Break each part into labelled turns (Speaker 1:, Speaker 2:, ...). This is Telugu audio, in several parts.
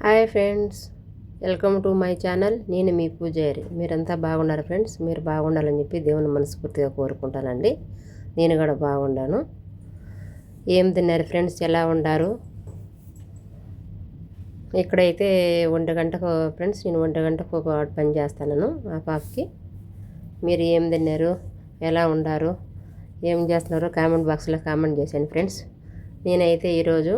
Speaker 1: Hi friends, welcome to my channel. నేను మీ పూజారి. మీరంతా బాగున్నారు ఫ్రెండ్స్. మీరు బాగుండాలని చెప్పి దేవుని మనస్ఫూర్తిగా కోరుకుంటానండి. నేను కూడా బాగుండాను. ఏం తిన్నారు ఫ్రెండ్స్? ఎలా ఉండారు? ఇక్కడైతే 1 గంటకు ఫ్రెండ్స్, నేను 1 గంటకు పని చేస్తాను ఆ పాపకి. మీరు ఏం తిన్నారు, ఎలా ఉండారు, ఏం చేస్తున్నారు కామెంట్ బాక్స్లో కామెంట్ చేశాను ఫ్రెండ్స్. నేనైతే ఈరోజు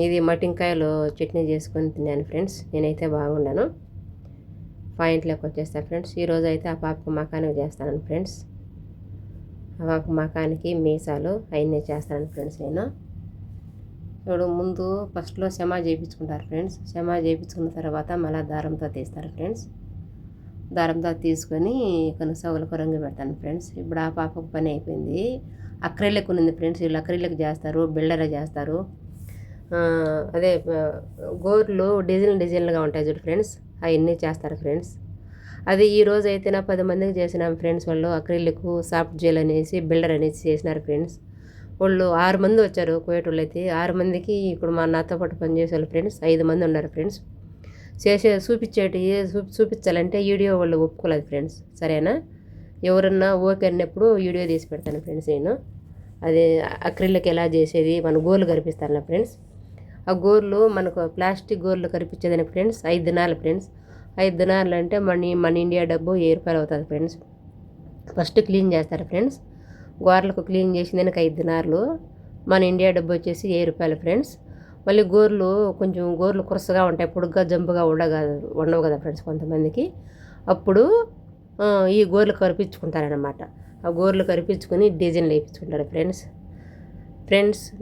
Speaker 1: ఇది మట్టింకాయలు చట్నీ చేసుకొని తిన్నాను ఫ్రెండ్స్. నేనైతే బాగుండాను. పాయింట్లోకి వచ్చేస్తాను ఫ్రెండ్స్. ఈరోజు అయితే ఆ పాపకు మకానికి చేస్తాను ఫ్రెండ్స్. ఆ పాపకు మకానికి మీసాలు అవన్నీ చేస్తాను ఫ్రెండ్స్. నేను ఇప్పుడు ముందు ఫస్ట్లో శమా చేయించుకుంటారు ఫ్రెండ్స్. శమా చేయించుకున్న తర్వాత మళ్ళీ దారంతో తీస్తారు ఫ్రెండ్స్. దారంతో తీసుకొని కొన్ని సవులకు రంగు పెడతాను ఫ్రెండ్స్. ఇప్పుడు ఆ పాపకు పని అయిపోయింది. అక్రిలిక్ ఉంది ఫ్రెండ్స్. వీళ్ళు అక్రిలిక్ చేస్తారు, బిల్డర్ చేస్తారు. అదే గోర్లు డిజైన్లుగా ఉంటాయి చూడు ఫ్రెండ్స్, అవన్నీ చేస్తారు ఫ్రెండ్స్. అది ఈరోజు అయితే 10 మందికి చేసినాం ఫ్రెండ్స్. వాళ్ళు అక్రిలిక్, సాఫ్ట్ జెల్ అనేసి బిల్డర్ అనేసి చేసినారు ఫ్రెండ్స్. వాళ్ళు 6 మంది వచ్చారు కోయేట్ వాళ్ళు. అయితే 6 మందికి ఇప్పుడు మా నాతో పాటు పనిచేసే వాళ్ళు ఫ్రెండ్స్ 5 మంది ఉన్నారు ఫ్రెండ్స్. చూపించాలంటే వీడియో వాళ్ళు ఒప్పుకోలేదు ఫ్రెండ్స్. సరేనా? ఎవరన్నా ఓకే అన్నప్పుడు వీడియో తీసి పెడతాను ఫ్రెండ్స్. నేను అదే అక్రిలిక్ ఎలా చేసేది మన గోర్లు కనిపిస్తాను ఫ్రెండ్స్. ఆ గోర్లు మనకు ప్లాస్టిక్ గోర్లు కనిపించేదానికి ఫ్రెండ్స్ 5 దినాలు ఫ్రెండ్స్. 5 దినాలు అంటే మన ఇండియా డబ్బు 1000 రూపాయలు అవుతుంది ఫ్రెండ్స్. ఫస్ట్ క్లీన్ చేస్తారు ఫ్రెండ్స్. గోర్లకు క్లీన్ చేసిందానికి 5 దినాలు. మన ఇండియా డబ్బు వచ్చేసి 1000 రూపాయలు ఫ్రెండ్స్. మళ్ళీ గోర్లు కురసగా ఉంటాయి, పొడుగ్గా జంపుగా ఉండవు కదా ఫ్రెండ్స్ కొంతమందికి. అప్పుడు ఈ గోర్లు కరిపించుకుంటారనమాట. ఆ గోర్లు కరిపించుకొని డిజైన్లు వేయించుకుంటారు ఫ్రెండ్స్.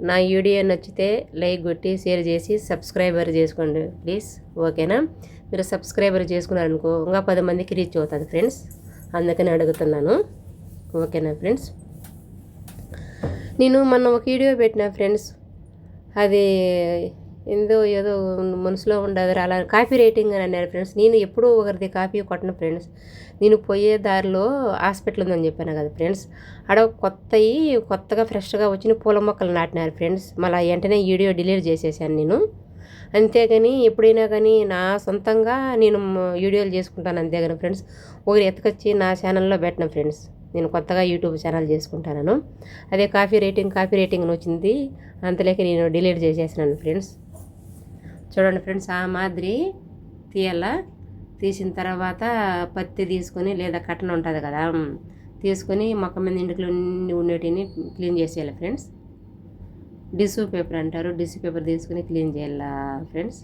Speaker 1: నా వీడియో నచ్చితే లైక్ కొట్టి షేర్ చేసి సబ్స్క్రైబర్ చేసుకోండి ప్లీజ్. ఓకేనా? మీరు సబ్స్క్రైబర్ చేసుకున్నారనుకో ఇంకా 10 మందికి రీచ్ అవుతుంది ఫ్రెండ్స్. అందుకని అడుగుతున్నాను. ఓకేనా ఫ్రెండ్స్? నేను మొన్న ఒక వీడియో పెట్టిన ఫ్రెండ్స్. అది ఏదో మనసులో ఉండదు, అలా కాపీ రైటింగ్ అని అన్నారు ఫ్రెండ్స్. నేను ఎప్పుడూ ఒకరిది కాపీ కొట్టను ఫ్రెండ్స్. నేను పోయే దారిలో హాస్పిటల్ ఉందని చెప్పాను కదా ఫ్రెండ్స్. ఆడ కొత్తగా ఫ్రెష్గా వచ్చిన పూల మొక్కలు నాటినారు ఫ్రెండ్స్. మళ్ళీ వెంటనే వీడియో డిలీట్ చేసేసాను నేను. అంతేగాని ఎప్పుడైనా కానీ నా సొంతంగా నేను వీడియోలు చేసుకుంటాను అంతేగాని ఫ్రెండ్స్ ఒకరు ఎత్తుకొచ్చి నా ఛానల్లో పెట్టిన ఫ్రెండ్స్. నేను కొత్తగా యూట్యూబ్ ఛానల్ చేసుకుంటాను. అదే కాపీ రైటింగ్ వచ్చింది, అంతలేక నేను డిలీట్ చేసేసినాను ఫ్రెండ్స్. చూడండి ఫ్రెండ్స్, ఆ మాదిరి తీసిన తర్వాత పత్తి తీసుకొని లేదా కట్టన ఉంటుంది కదా, తీసుకొని మొక్క మీద ఇంటికి ఉండేటిని క్లీన్ చేసేయాలి ఫ్రెండ్స్. టిష్యూ పేపర్ అంటారు, టిష్యూ పేపర్ తీసుకొని క్లీన్ చేయాల ఫ్రెండ్స్.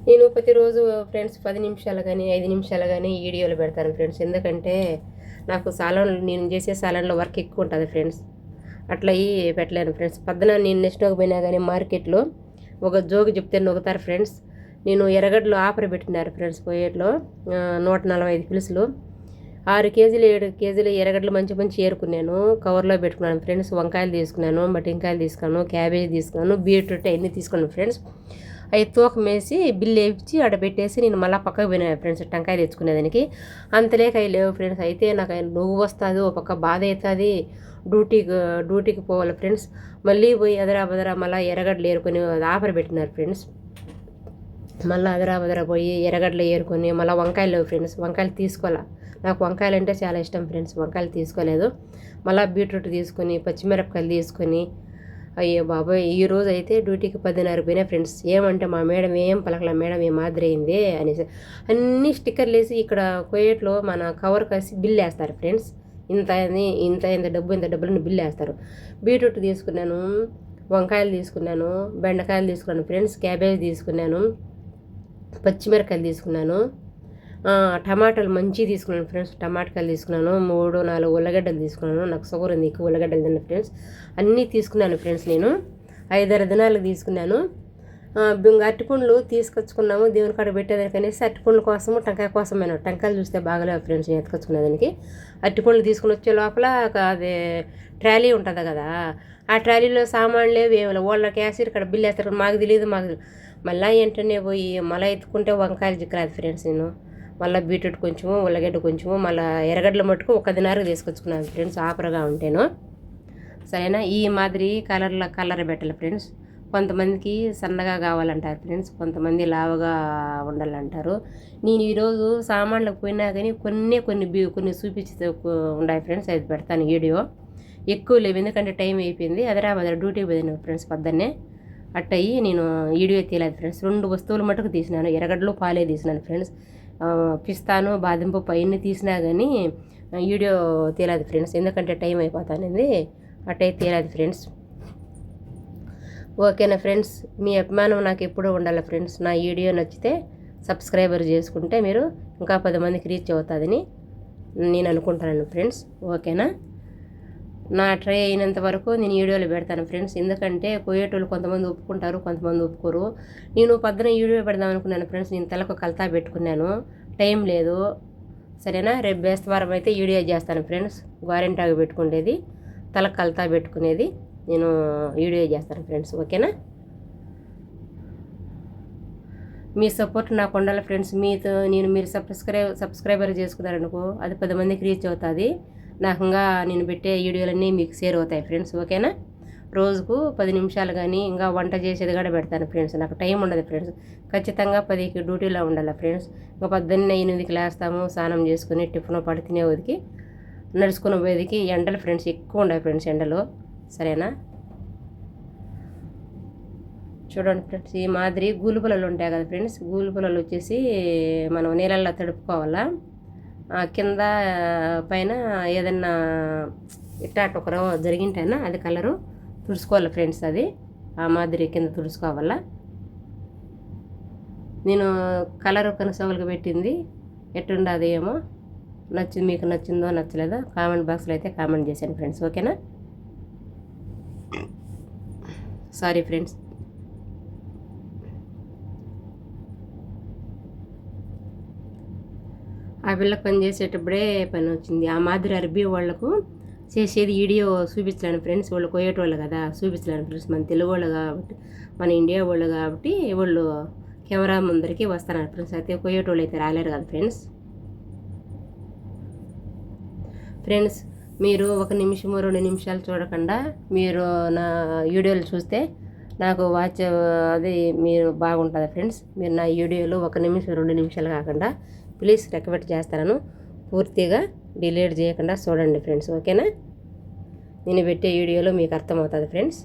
Speaker 1: నేను ప్రతిరోజు ఫ్రెండ్స్ 10 నిమిషాలు కానీ 5 నిమిషాలు కానీ వీడియోలు పెడతాను ఫ్రెండ్స్. ఎందుకంటే నాకు నేను చేసే సాలన్లో వర్క్ ఎక్కువ ఉంటుంది ఫ్రెండ్స్. అట్లా పెట్టలేను ఫ్రెండ్స్. నేను నెక్స్ట్ పోయినా కానీ మార్కెట్లో ఒక జోగు చెప్తే నొక్కుతారు ఫ్రెండ్స్. నేను ఎర్రగడ్డలు ఆఫర్ పెట్టినారు ఫ్రెండ్స్. పోయేట్లో 145 పిలుసులు 6 కేజీలు 7 కేజీలు ఎర్రగడ్డలు మంచి ఏరుకున్నాను. కవర్లో పెట్టుకున్నాను ఫ్రెండ్స్. వంకాయలు తీసుకున్నాను, మట్టింకాయలు తీసుకున్నాను, క్యాబేజీ తీసుకున్నాను, బీట్రూట్ అన్నీ తీసుకున్నాను ఫ్రెండ్స్. అవి తూకం వేసి బిల్లు వేయించి ఆడ పెట్టేసి నేను మళ్ళీ పక్కకు పోయినా ఫ్రెండ్స్ టెంకాయ తెచ్చుకునేదానికి. అంతలేక అవి లేవు ఫ్రెండ్స్. అయితే నాకు నువ్వు వస్తుంది, ఒక పక్క బాధ అవుతుంది. డ్యూటీకి పోవాలి ఫ్రెండ్స్. మళ్ళీ పోయి అదరా మళ్ళీ ఎర్రగడ్డలు ఏరుకొని ఆఫర్ పెట్టినారు ఫ్రెండ్స్. మళ్ళీ అదరా పోయి ఎర్రగడ్డలు ఏరుకొని మళ్ళీ వంకాయలు లేవు ఫ్రెండ్స్. వంకాయలు తీసుకోవాలా, నాకు వంకాయలు అంటే చాలా ఇష్టం ఫ్రెండ్స్. వంకాయలు తీసుకోలేదు. మళ్ళీ బీట్రూట్ తీసుకొని పచ్చిమిరపకాయలు తీసుకొని అయ్యో బాబాయ్ ఈరోజు అయితే డ్యూటీకి 10:30 పోయినా ఫ్రెండ్స్. ఏమంటే మా మేడం ఏం పలకల, మేడం ఏం మాదిరి అయింది అనేసి అన్ని స్టిక్కర్లు వేసి ఇక్కడ కోయేట్లో మన కవర్ కాసి బిల్లు వేస్తారు ఫ్రెండ్స్. ఇంత డబ్బులని బిల్లు వేస్తారు. బీట్రూట్ తీసుకున్నాను, వంకాయలు తీసుకున్నాను, బెండకాయలు తీసుకున్నాను ఫ్రెండ్స్, క్యాబేజ్ తీసుకున్నాను, పచ్చిమిరకాయలు తీసుకున్నాను, టమాటాలు మంచిగా తీసుకున్నాను ఫ్రెండ్స్. టమాటాకాయలు తీసుకున్నాను, 3-4 ఉల్లగడ్డలు తీసుకున్నాను. నాకు షుగర్ ఉంది, ఎక్కువ ఉల్లగడ్డలు తిన్న ఫ్రెండ్స్. అన్నీ తీసుకున్నాను ఫ్రెండ్స్. నేను 5-6 దినాలకు తీసుకున్నాను. అరటిపండ్లు తీసుకొచ్చుకున్నాము దేవుని కాడ పెట్టేదానికనేసి. అరటిపండ్ల కోసము టెంకాయ కోసమైనా టెంకాయలు చూస్తే బాగలేవు ఫ్రెండ్స్ నేను ఎత్తుకొచ్చుకునేదానికి. అరటిపండ్లు తీసుకుని వచ్చే లోపల అదే ట్రాలీ ఉంటుంది కదా, ఆ ట్రాలీలో సామాన్లు లేవు ఏమి లేవు. వాళ్ళ క్యాషియర్ ఇక్కడ బిల్లు వేస్తారు, మాకు తెలియదు. మళ్ళీ వెంటనే పోయి మళ్ళీ ఎత్తుకుంటే వంకాయలు చిక్కరాదు ఫ్రెండ్స్. నేను మళ్ళీ బీట్రూట్ కొంచెము, ఉల్లగడ్డ కొంచెము, మళ్ళీ ఎర్రగడ్డలు మట్టుకు ఒక దినారకు తీసుకొచ్చుకున్నాను ఫ్రెండ్స్, ఆపరగా ఉంటేను. సరేనా, ఈ మాదిరి కలర్ పెట్టాలి ఫ్రెండ్స్. కొంతమందికి సన్నగా కావాలంటారు ఫ్రెండ్స్, కొంతమంది లావుగా ఉండాలంటారు. నేను ఈరోజు సామాన్లకు పోయినా కానీ కొన్ని చూపించి ఉన్నాయి ఫ్రెండ్స్, అది పెడతాను వీడియో. ఎక్కువ లేవు ఎందుకంటే టైం అయిపోయింది. హైదరాబాద్ డ్యూటీకి పోయినాను ఫ్రెండ్స్ పొద్దున్నే. అట్టయి నేను వీడియో తీయలేదు ఫ్రెండ్స్. 2 వస్తువులు మటుకు తీసినాను, ఎర్రగడ్డలు పాలే తీసినాను ఫ్రెండ్స్. పిస్తాను బాదం పప్పు అవన్నీ తీసినా కానీ వీడియో తీయలేదు ఫ్రెండ్స్, ఎందుకంటే టైం అయిపోతానింది. అట్టయితే తీయలేదు ఫ్రెండ్స్. ఓకేనా ఫ్రెండ్స్, మీ అభిమానం నాకు ఎప్పుడూ ఉండాలి ఫ్రెండ్స్. నా వీడియో నచ్చితే సబ్స్క్రైబర్ చేసుకుంటే మీరు ఇంకా 10 మందికి రీచ్ అవుతుందని నేను అనుకుంటున్నాను ఫ్రెండ్స్. ఓకేనా, నా ట్రై అయినంత వరకు నేను వీడియోలు పెడతాను ఫ్రెండ్స్. ఎందుకంటే పోయేటోళ్ళు కొంతమంది ఒప్పుకుంటారు, కొంతమంది ఒప్పుకోరు. నేను పొద్దున వీడియో పెడదాం అనుకున్నాను ఫ్రెండ్స్, నేను తలకు కలతా పెట్టుకున్నాను, టైం లేదు. సరేనా, రేపు బేస్తవారం అయితే వీడియో చేస్తాను ఫ్రెండ్స్. గోరింటాకు పెట్టుకునేది, తలకు కలతా పెట్టుకునేది నేను వీడియో చేస్తాను ఫ్రెండ్స్. ఓకేనా, మీ సపోర్ట్ నాకు ఉండాలి ఫ్రెండ్స్. మీరు సబ్స్క్రైబర్ చేసుకున్నారనుకో, అది 10 మందికి రీచ్ అవుతుంది. నాకు ఇంకా నేను పెట్టే వీడియోలన్నీ మీకు షేర్ అవుతాయి ఫ్రెండ్స్. ఓకేనా, రోజుకు 10 నిమిషాలు కానీ ఇంకా వంట చేసేది కూడా పెడతాను ఫ్రెండ్స్. నాకు టైం ఉండదు ఫ్రెండ్స్, ఖచ్చితంగా 10కి డ్యూటీలో ఉండాలి ఫ్రెండ్స్. ఇంకా పొద్దున్నే 8కి లేస్తాము, స్నానం చేసుకుని టిఫిన్ పడి తినేదికి, నడుచుకుని పోయేదికి ఎండలు ఫ్రెండ్స్ ఎక్కువ ఉండాలి ఫ్రెండ్స్, ఎండలు. సరేనా, చూడండి ఫ్రెండ్స్, ఈ మాదిరి గూలు పొలాలు ఉంటాయి కదా ఫ్రెండ్స్. గూలు పొలాలు వచ్చేసి మనం నీళ్ళల్లో తడుపుకోవాలా. కింద పైన ఏదన్నా ఇట్టాట ఒక రవ్వ జరిగింటేనా అది కలరు తుడుచుకోవాలి ఫ్రెండ్స్. అది ఆ మాదిరి కింద తుడుచుకోవాలా. నేను కలర్ కనసవలుగా పెట్టింది, ఎట్టుండదు ఏమో, మీకు నచ్చిందో నచ్చలేదో కామెంట్ బాక్స్లో అయితే కామెంట్ చేశాను ఫ్రెండ్స్. ఓకేనా, సారీ ఫ్రెండ్స్. ఆ పిల్లకి పని చేసేటప్పుడే పని వచ్చింది. ఆ మాదిరి అరబీ వాళ్ళకు చేసేది వీడియో చూపించలేను ఫ్రెండ్స్. వాళ్ళు కోయేటోళ్ళు కదా, చూపించలేను ఫ్రెండ్స్. మన తెలుగు వాళ్ళు కాబట్టి, మన ఇండియా వాళ్ళు కాబట్టి వాళ్ళు కెమెరా ముందరికి వస్తున్నారు ఫ్రెండ్స్. అయితే కోయేటోళ్ళు అయితే రాలేరు కదా ఫ్రెండ్స్. మీరు 1 నిమిషము 2 నిమిషాలు చూడకుండా మీరు నా వీడియోలు చూస్తే నాకు అది మీరు బాగుంటుంది ఫ్రెండ్స్. మీరు నా వీడియోలు 1 నిమిషం 2 నిమిషాలు కాకుండా ప్లీజ్ రిక్వెస్ట్ చేస్తాను, పూర్తిగా డిలీట్ చేయకుండా చూడండి ఫ్రెండ్స్. ఓకేనా, నేను పెట్టే వీడియోలో మీకు అర్థమవుతుంది ఫ్రెండ్స్.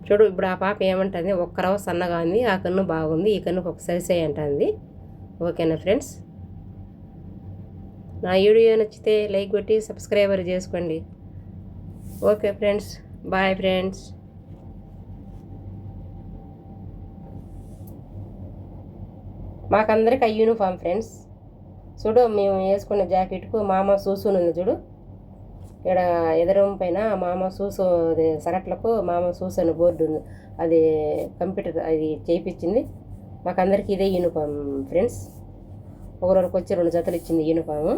Speaker 1: చూడు, ఇప్పుడు ఆ పాప ఏమంటుంది, ఒక్క రవ్వ సన్నగా ఉంది, ఆ కన్ను బాగుంది, ఈ కన్నుకు ఒక సరిసే అంటుంది. ఓకేనా ఫ్రెండ్స్, నా వీడియో నచ్చితే లైక్ కొట్టి సబ్స్క్రైబర్ చేసుకోండి. Okay friends, bye friends. మాకందరికి ఆ యూనిఫామ్ ఫ్రెండ్స్. చూడు, మేము వేసుకున్న జాకెట్కు మామ సూసుని ఉంది చూడు, ఇక్కడ ఎదురం పైన మామ సూసు సరట్లకు మామ సూసు అని బోర్డు ఉంది, అది కంప్యూటర్ అది చేయించింది. మాకందరికి ఇదే యూనిఫామ్ ఫ్రెండ్స్. ఒకరికి వచ్చి 2 జతలు ఇచ్చింది యూనిఫాము.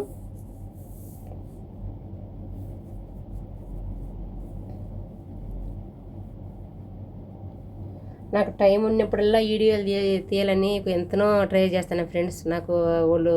Speaker 1: నాకు టైం ఉన్నప్పుడల్లా వీడియోలు తీయాలని ఎంతనో ట్రై చేస్తాను ఫ్రెండ్స్. నాకు వాళ్ళు